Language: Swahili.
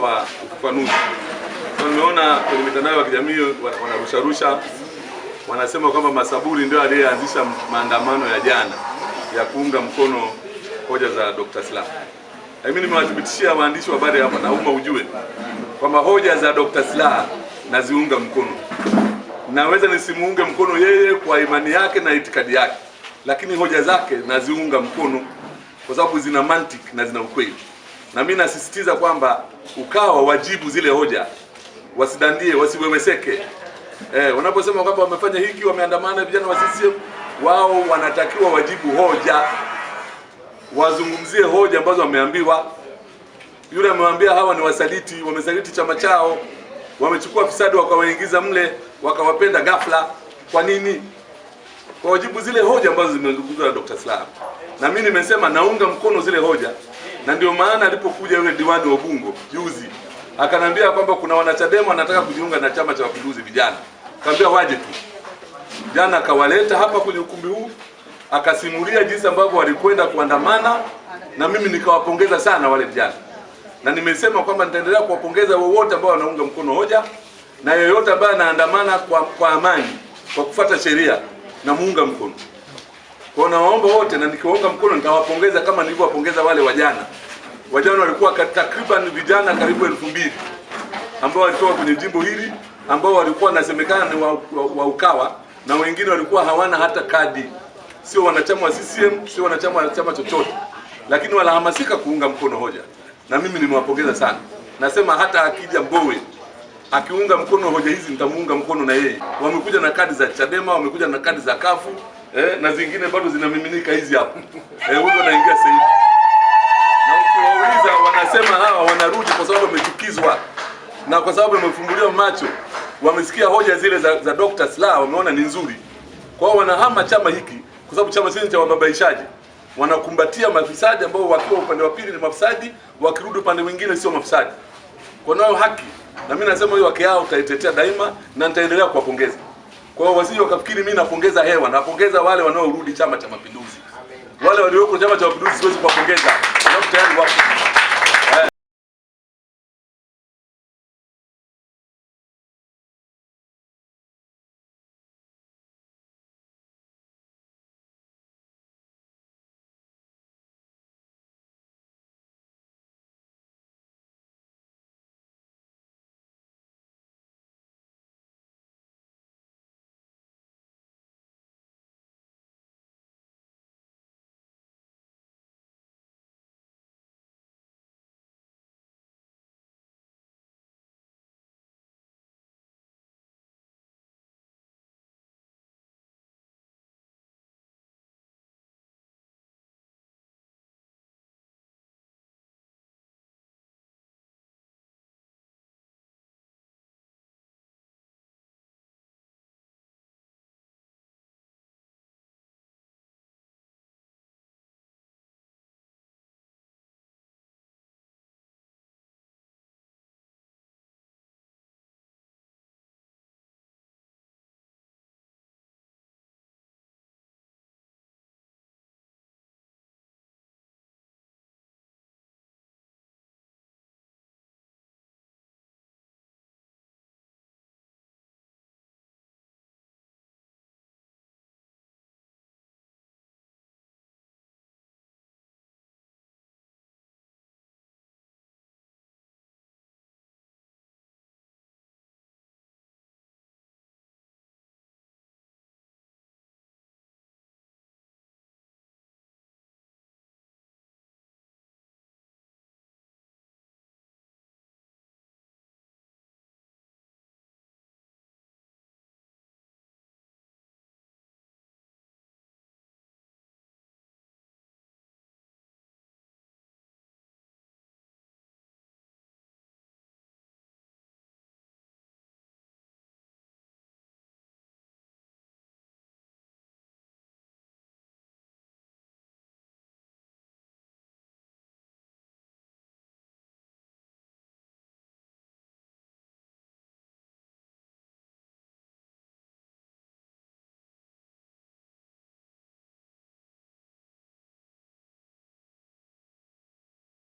kuwapa ufafanuzi. Kwa nimeona kwenye mitandao ya kijamii wanarusha wanasema kwamba Masaburi ndio aliyeanzisha maandamano ya jana ya kuunga mkono hoja za Dr. Slaa. Mimi nimewathibitishia waandishi wa habari hapa na umma ujue kwamba hoja za Dr. Slaa naziunga mkono. Naweza nisimuunge mkono yeye kwa imani yake na itikadi yake, lakini hoja zake naziunga mkono kwa sababu zina mantiki na zina ukweli. Na mimi nasisitiza kwamba UKAWA wajibu zile hoja, wasidandie, wasiweweseke. Wanaposema kwamba wamefanya hiki, wameandamana vijana wa CCM, wao wanatakiwa wajibu hoja, wazungumzie hoja ambazo wameambiwa. Yule amemwambia hawa ni wasaliti, wamesaliti chama chao, wamechukua fisadi wakawaingiza mle, wakawapenda ghafla. Kwa nini? Kwa wajibu zile hoja ambazo zimezungumzwa na Dr. Slaa. Na mimi nimesema naunga mkono zile hoja, na ndio maana alipokuja yule diwani wa Ubungo juzi akanambia kwamba kuna wanachadema wanataka kujiunga na Chama cha Mapinduzi vijana. Kaambia waje tu. Jana akawaleta hapa kwenye ukumbi huu, akasimulia jinsi ambavyo walikwenda kuandamana, na mimi nikawapongeza sana wale vijana. Na nimesema kwamba nitaendelea kuwapongeza wote ambao wanaunga mkono hoja, na yeyote ambaye anaandamana kwa amani, kwa kufuata sheria, na muunga mkono. Kwa nawaomba wote, na nikiwaunga mkono nitawapongeza kama nilivyowapongeza wale wajana. Wajana walikuwa takriban vijana karibu 2000 ambao walitoka kwenye jimbo hili, ambao walikuwa nasemekana ni wa UKAWA, na wengine walikuwa hawana hata kadi, sio wanachama wa CCM, sio wanachama wa chama chochote, lakini walahamasika kuunga mkono hoja. Na mimi nimewapongeza sana. Nasema hata akija Mbowe akiunga mkono hoja hizi nitamuunga mkono na yeye. Wamekuja na kadi za Chadema, wamekuja na kadi za Kafu, na zingine bado zinamiminika hizi hapo. Huyo anaingia sasa hivi. Na ukiwauliza wanasema hawa wanarudi kwa sababu wamechukizwa na kwa sababu wamefumbuliwa macho. Wamesikia hoja zile za Dr. Slaa, wameona ni nzuri. Kwa hiyo wanahama chama hiki kwa sababu chama sisi cha wababaishaji. Wanakumbatia mafisadi ambao wakiwa upande wa pili ni mafisadi, wakirudi upande mwingine sio mafisadi. Kwa nayo haki. Na mimi nasema hiyo haki yao utaitetea daima, na nitaendelea kuwapongeza. Kwa hiyo wasije wakafikiri mimi napongeza hewa, napongeza wale wanaorudi Chama cha Mapinduzi. Wale walioko Chama cha Mapinduzi siwezi kuwapongeza, sababu tayari wapo.